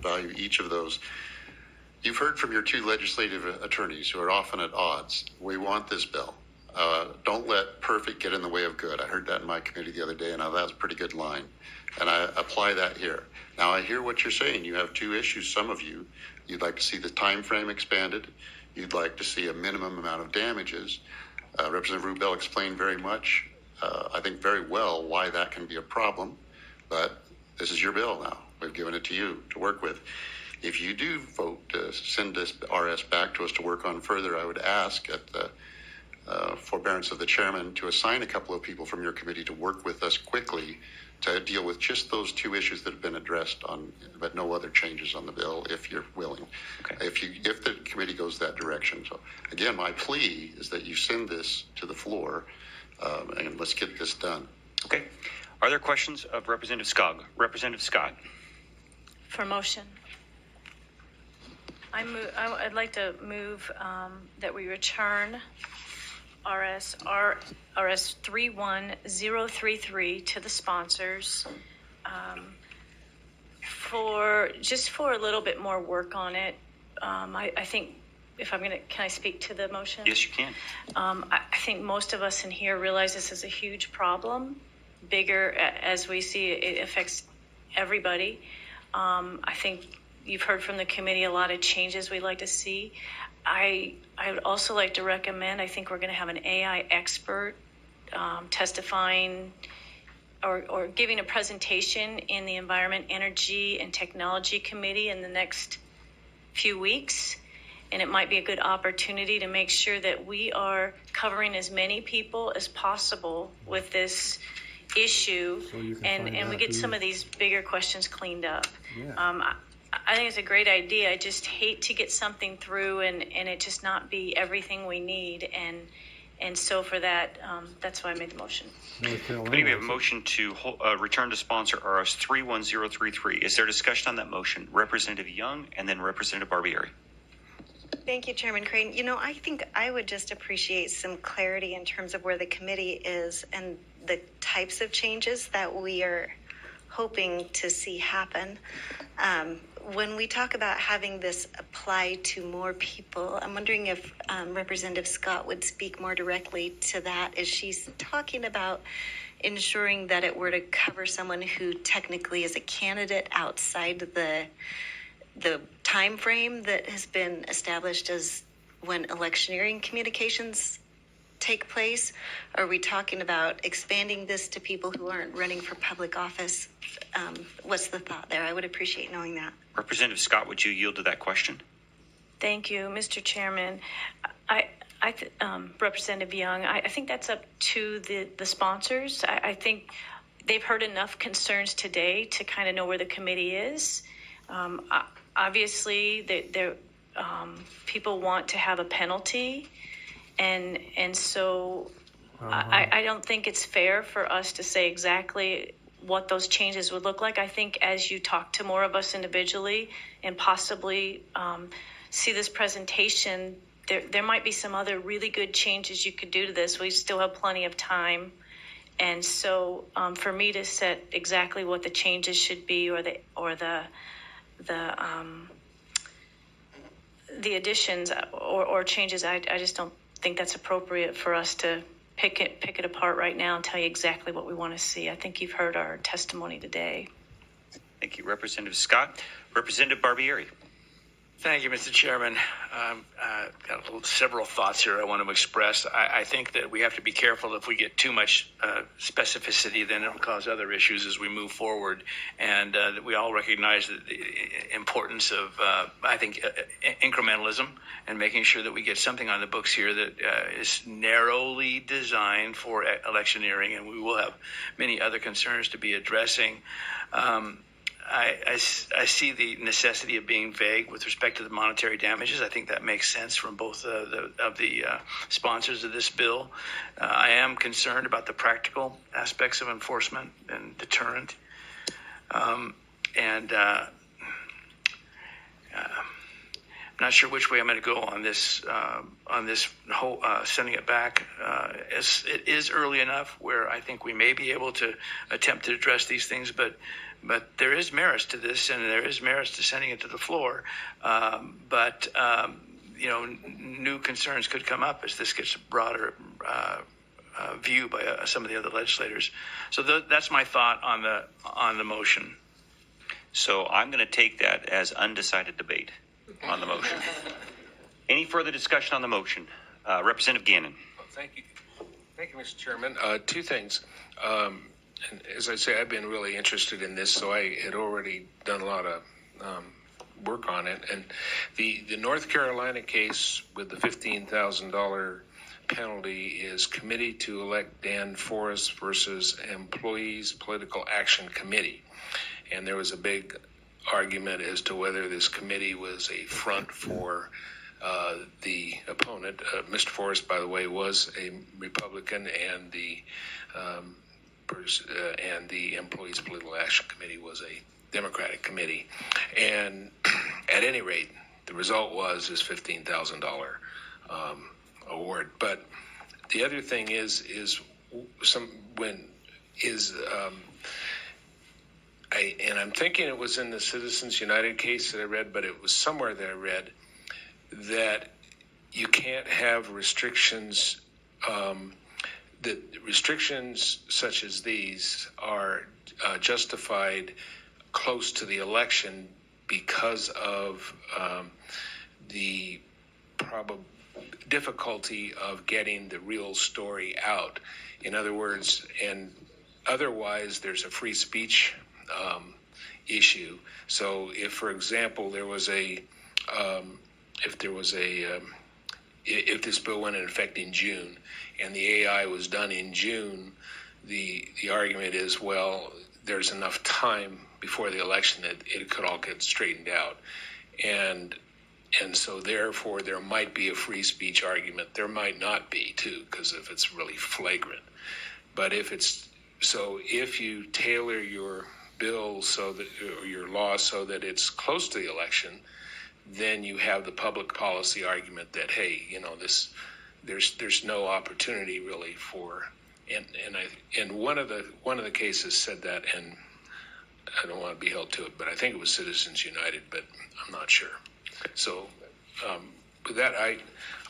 value each of those. You've heard from your two legislative attorneys who are often at odds. We want this bill. Don't let perfect get in the way of good. I heard that in my committee the other day, and that was a pretty good line. And I apply that here. Now, I hear what you're saying. You have two issues, some of you. You'd like to see the time frame expanded. You'd like to see a minimum amount of damages. Representative Rubel explained very much, I think very well, why that can be a problem. But this is your bill now. We've given it to you to work with. If you do vote to send this RS back to us to work on further, I would ask at the forbearance of the chairman to assign a couple of people from your committee to work with us quickly to deal with just those two issues that have been addressed on, but no other changes on the bill, if you're willing. Okay. If the committee goes that direction. So again, my plea is that you send this to the floor and let's get this done. Okay. Are there questions of Representative Skog? Representative Scott. For motion. I'd like to move that we return RS 31033 to the sponsors for a little bit more work on it. I think can I speak to the motion? Yes, you can. I think most of us in here realize this is a huge problem, bigger as we see it affects everybody. I think you've heard from the committee a lot of changes we'd like to see. I would also like to recommend, I think we're going to have an AI expert testifying or giving a presentation in the Environment, Energy, and Technology Committee in the next few weeks. And it might be a good opportunity to make sure that we are covering as many people as possible with this issue, and we get some of these bigger questions cleaned up. Yeah. I think it's a great idea. I just hate to get something through and it just not be everything we need. And so for that, that's why I made the motion. Committee, we have a motion to return to sponsor RS 31033. Is there discussion on that motion? Representative Young and then Representative Barbieri. Thank you, Chairman Crane. I think I would just appreciate some clarity in terms of where the committee is and the types of changes that we are hoping to see happen. When we talk about having this apply to more people, I'm wondering if Representative Scott would speak more directly to that as she's talking about ensuring that it were to cover someone who technically is a candidate outside the time frame that has been established as when electioneering communications take place. Are we talking about expanding this to people who aren't running for public office? What's the thought there? I would appreciate knowing that. Representative Scott, would you yield to that question? Thank you, Mr. Chairman. Representative Young, I think that's up to the sponsors. I think they've heard enough concerns today to kind of know where the committee is. Obviously, people want to have a penalty, and so I don't think it's fair for us to say exactly what those changes would look like. I think as you talk to more of us individually and possibly see this presentation, there might be some other really good changes you could do to this. We still have plenty of time. And so for me to set exactly what the changes should be or the additions or changes, I just don't think that's appropriate for us to pick it apart right now and tell you exactly what we want to see. I think you've heard our testimony today. Thank you, Representative Scott. Representative Barbieri. Thank you, Mr. Chairman. Got several thoughts here I want to express. I think that we have to be careful if we get too much specificity, then it'll cause other issues as we move forward. And that we all recognize the importance of, incrementalism and making sure that we get something on the books here that is narrowly designed for electioneering, and we will have many other concerns to be addressing. I see the necessity of being vague with respect to the monetary damages. I think that makes sense from both the sponsors of this bill. I am concerned about the practical aspects of enforcement and deterrent. I'm not sure which way I'm going to go on this whole sending it back. As it is early enough where I think we may be able to attempt to address these things, but But there is merits to this, and there is merits to sending it to the floor. New concerns could come up as this gets a broader view by some of the other legislators. So that's my thought on the motion. So I'm going to take that as undecided debate on the motion. Any further discussion on the motion? Representative Gannon. Thank you. Thank you, Mr. Chairman. Two things. And as I say, I've been really interested in this, so I had already done a lot of work on it. And the North Carolina case with the $15,000 penalty is Committee to Elect Dan Forrest versus Employees Political Action Committee. And there was a big argument as to whether this committee was a front for the opponent. Mr. Forrest, by the way, was a Republican, and the Employees Political Action Committee was a Democratic committee. And at any rate, the result was this $15,000 award. But the other thing I'm thinking it was in the Citizens United case that I read, but it was somewhere that I read that you can't have restrictions, that restrictions such as these are justified close to the election because of the difficulty of getting the real story out. In other words, and otherwise there's a free speech issue. So if, for example, if this bill went into effect in June and the AI was done in June, the argument is, well, there's enough time before the election that it could all get straightened out. And so therefore there might be a free speech argument. There might not be too, because if it's really flagrant. But if you tailor your bill or your law so that it's close to the election, then you have the public policy argument that, hey, there's no opportunity really for, and one of the cases said that, and I don't want to be held to it, but I think it was Citizens United, but I'm not sure. So with that,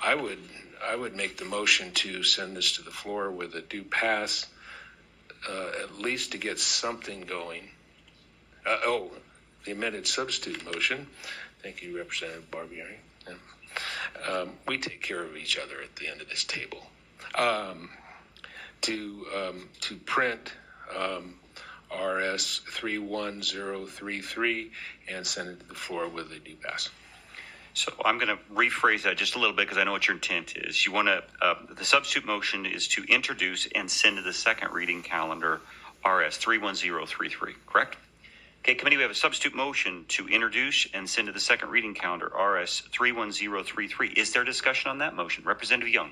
I would make the motion to send this to the floor with a due pass, at least to get something going. The amended substitute motion. Thank you, Representative Barbieri. We take care of each other at the end of this table. To print RS 31033 and send it to the floor with a due pass. So I'm going to rephrase that just a little bit because I know what your intent is. You want to, the substitute motion is to introduce and send to the second reading calendar RS 31033, correct? Okay, committee, we have a substitute motion to introduce and send to the second reading calendar RS 31033. Is there discussion on that motion? Representative Young.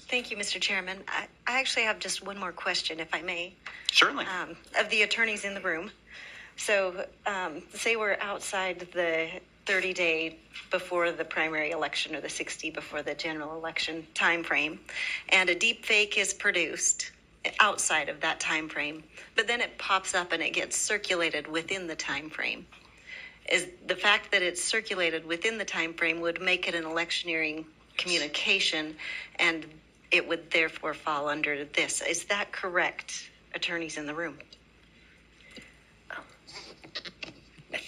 Thank you, Mr. Chairman. I actually have just one more question, if I may. Certainly. Of the attorneys in the room. So say we're outside the 30-day before the primary election or the 60 before the general election time frame, and a deep fake is produced outside of that time frame, but then it pops up and it gets circulated within the time frame. Is the fact that it's circulated within the time frame would make it an electioneering communication, and it would therefore fall under this. Is that correct, attorneys in the room?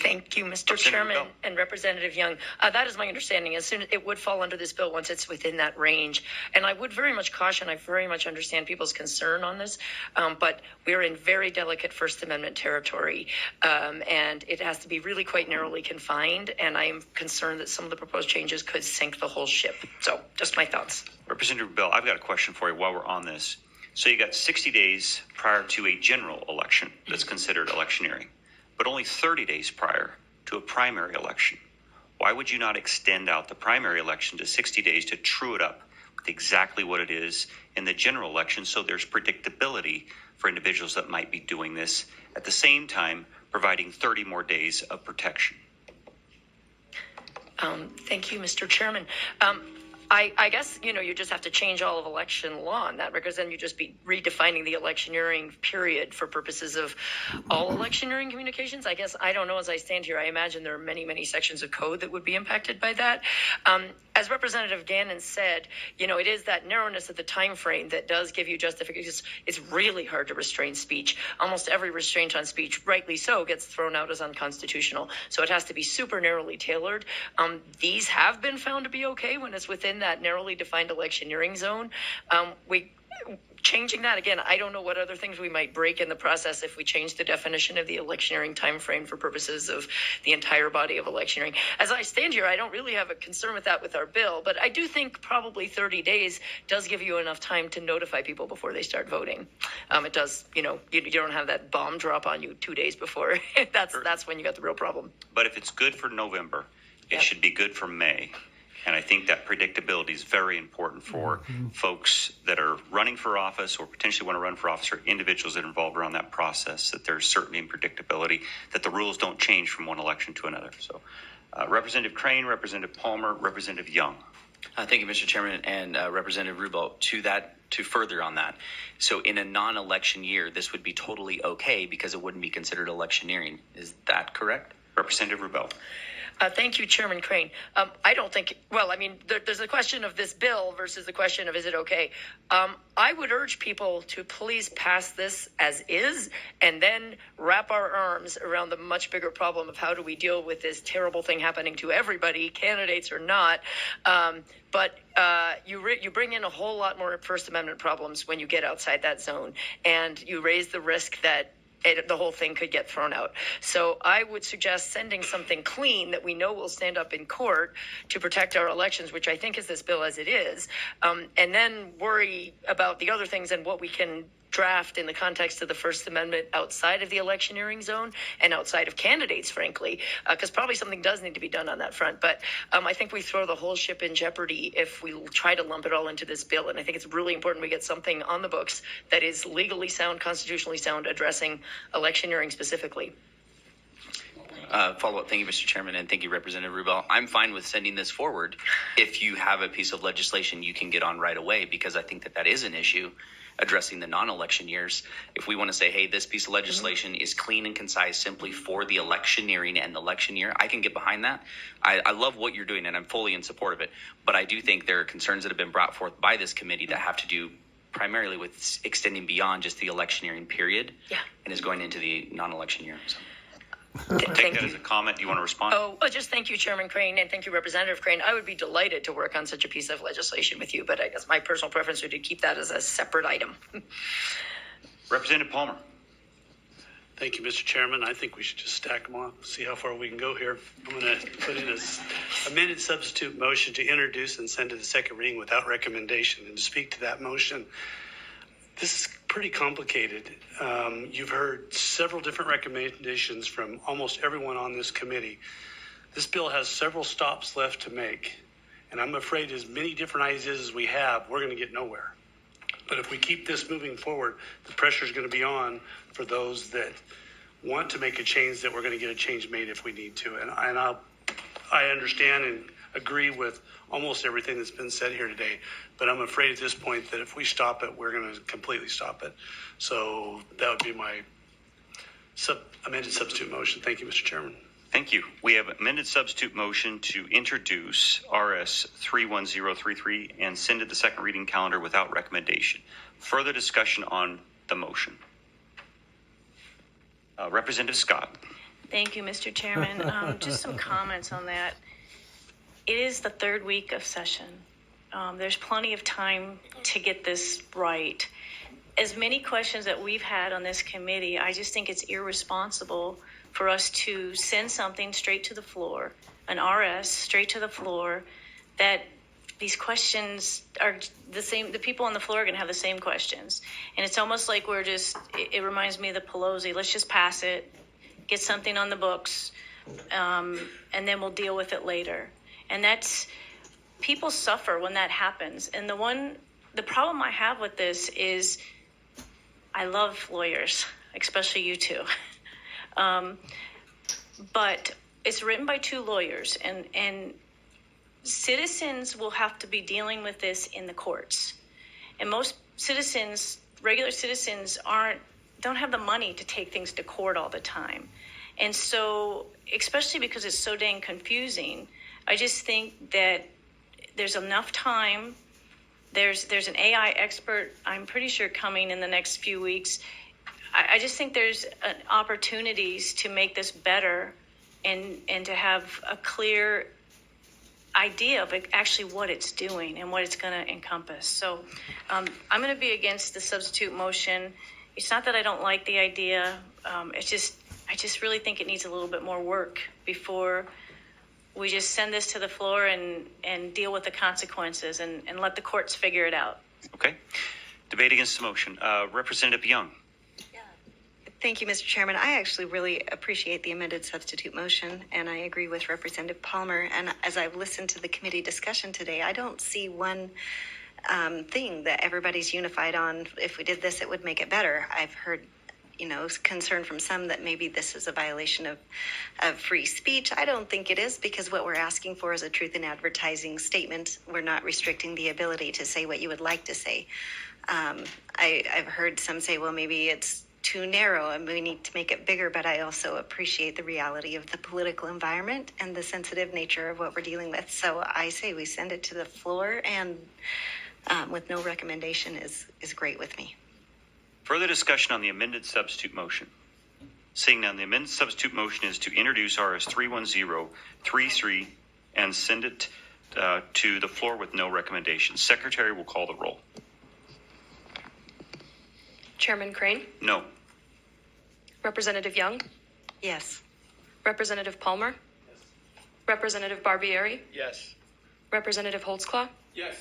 Thank you, Mr. Chairman and Representative Young. That is my understanding. As soon as it would fall under this bill once it's within that range. And I would very much caution, I very much understand people's concern on this, but we're in very delicate First Amendment territory, and it has to be really quite narrowly confined. And I am concerned that some of the proposed changes could sink the whole ship. So just my thoughts. Representative Bell, I've got a question for you while we're on this. So you got 60 days prior to a general election that's considered electioneering, but only 30 days prior to a primary election. Why would you not extend out the primary election to 60 days to true it up with exactly what it is in the general election so there's predictability for individuals that might be doing this, at the same time providing 30 more days of protection? Thank you, Mr. Chairman. I guess, you just have to change all of election law in that, because then you just be redefining the electioneering period for purposes of all electioneering communications. I guess I don't know as I stand here. I imagine there are many, many sections of code that would be impacted by that. As Representative Gannon said, it is that narrowness of the time frame that does give you justification. It's really hard to restrain speech. Almost every restraint on speech, rightly so, gets thrown out as unconstitutional. So it has to be super narrowly tailored. These have been found to be okay when it's within that narrowly defined electioneering zone. Changing that again, I don't know what other things we might break in the process if we change the definition of the electioneering time frame for purposes of the entire body of electioneering. As I stand here, I don't really have a concern with that with our bill, but I do think probably 30 days does give you enough time to notify people before they start voting. It does, you don't have that bomb drop on you 2 days before. That's when you got the real problem. But if it's good for November, it Yep. should be good for May. And I think that predictability is very important for folks that are running for office or potentially want to run for office, or individuals that are involved around that process, that there's certainty and predictability, that the rules don't change from one election to another. So Representative Crane, Representative Palmer, Representative Young. Thank you, Mr. Chairman, and Representative Rubel. To further on that, so in a non-election year, this would be totally okay because it wouldn't be considered electioneering. Is that correct? Representative Rubel. Thank you, Chairman Crane. I don't think, there's a question of this bill versus the question of is it okay. I would urge people to please pass this as is and then wrap our arms around the much bigger problem of how do we deal with this terrible thing happening to everybody, candidates or not. But you bring in a whole lot more First Amendment problems when you get outside that zone, and you raise the risk that the whole thing could get thrown out. So I would suggest sending something clean that we know will stand up in court to protect our elections, which I think is this bill as it is, and then worry about the other things and what we can draft in the context of the First Amendment outside of the electioneering zone and outside of candidates, frankly, because probably something does need to be done on that front. But I think we throw the whole ship in jeopardy if we try to lump it all into this bill. And I think it's really important we get something on the books that is legally sound, constitutionally sound, addressing electioneering specifically. Follow up. Thank you, Mr. Chairman, and thank you, Representative Rubel. I'm fine with sending this forward if you have a piece of legislation you can get on right away, because I think that is an issue addressing the non-election years. If we want to say, hey, this piece of legislation is clean and concise simply for the electioneering and the election year, I can get behind that. I love what you're doing, and I'm fully in support of it. But I do think there are concerns that have been brought forth by this committee that have to do primarily with extending beyond just the electioneering period and is going into the non-election year. So. Take that as a comment. Do you want to respond? Just thank you, Chairman Crane, and thank you, Representative Crane. I would be delighted to work on such a piece of legislation with you, but I guess my personal preference would be to keep that as a separate item. Representative Palmer. Thank you, Mr. Chairman. I think we should just stack them on, see how far we can go here. I'm going to put in a amended substitute motion to introduce and send to the second reading without recommendation. And to speak to that motion, this is pretty complicated. You've heard several different recommendations from almost everyone on this committee. This bill has several stops left to make, and I'm afraid as many different ideas as we have, we're going to get nowhere. But if we keep this moving forward, the pressure is going to be on for those that want to make a change, that we're going to get a change made if we need to. And I understand and agree with almost everything that's been said here today, but I'm afraid at this point that if we stop it, we're going to completely stop it. So that would be my amended substitute motion. Thank you, Mr. Chairman. Thank you. We have amended substitute motion to introduce RS 31033 and send it the second reading calendar without recommendation. Further discussion on the motion. Representative Scott. Thank you, Mr. Chairman. Just some comments on that. It is the third week of session. There's plenty of time to get this right. As many questions that we've had on this committee, I just think it's irresponsible for us to send something straight to the floor, an RS straight to the floor, that these questions are the same. The people on the floor are going to have the same questions. And it's almost like it reminds me of the Pelosi. Let's just pass it, get something on the books, and then we'll deal with it later. And people suffer when that happens. And the problem I have with this is I love lawyers, especially you two. But it's written by two lawyers, and citizens will have to be dealing with this in the courts. And most citizens, regular citizens, don't have the money to take things to court all the time. And so, especially because it's so dang confusing, I just think that there's enough time. There's an AI expert, I'm pretty sure, coming in the next few weeks. I just think there's opportunities to make this better and to have a clear idea of actually what it's doing and what it's going to encompass. So I'm going to be against the substitute motion. It's not that I don't like the idea. I just really think it needs a little bit more work before we just send this to the floor and deal with the consequences and let the courts figure it out. Okay. Debate against the motion. Representative Young. Thank you, Mr. Chairman. I actually really appreciate the amended substitute motion, and I agree with Representative Palmer. And as I've listened to the committee discussion today, I don't see one thing that everybody's unified on. If we did this, it would make it better. I've heard, concern from some that maybe this is a violation of free speech. I don't think it is, because what we're asking for is a truth in advertising statement. We're not restricting the ability to say what you would like to say. I've heard some say, well, maybe it's too narrow and we need to make it bigger, but I also appreciate the reality of the political environment and the sensitive nature of what we're dealing with. So I say we send it to the floor, and with no recommendation is great with me. Further discussion on the amended substitute motion. Seeing none, the amended substitute motion is to introduce RS 31033 and send it to the floor with no recommendation. Secretary will call the roll. Chairman Crane? No. Representative Young? Yes. Representative Palmer? Yes. Representative Barbieri? Yes. Representative Holtzclaw? Yes.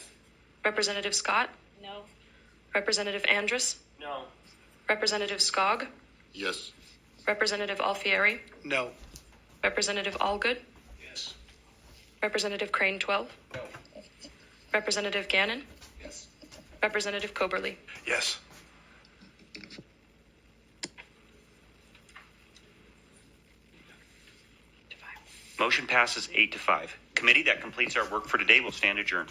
Representative Scott? No. Representative Andrus? No. Representative Skog? Yes. Representative Alfieri? No. Representative Allgood? Yes. Representative Crane 12? No. Representative Gannon? Yes. Representative Coberly? Yes. Motion passes 8-5. Committee, that completes our work for today. We'll stand adjourned.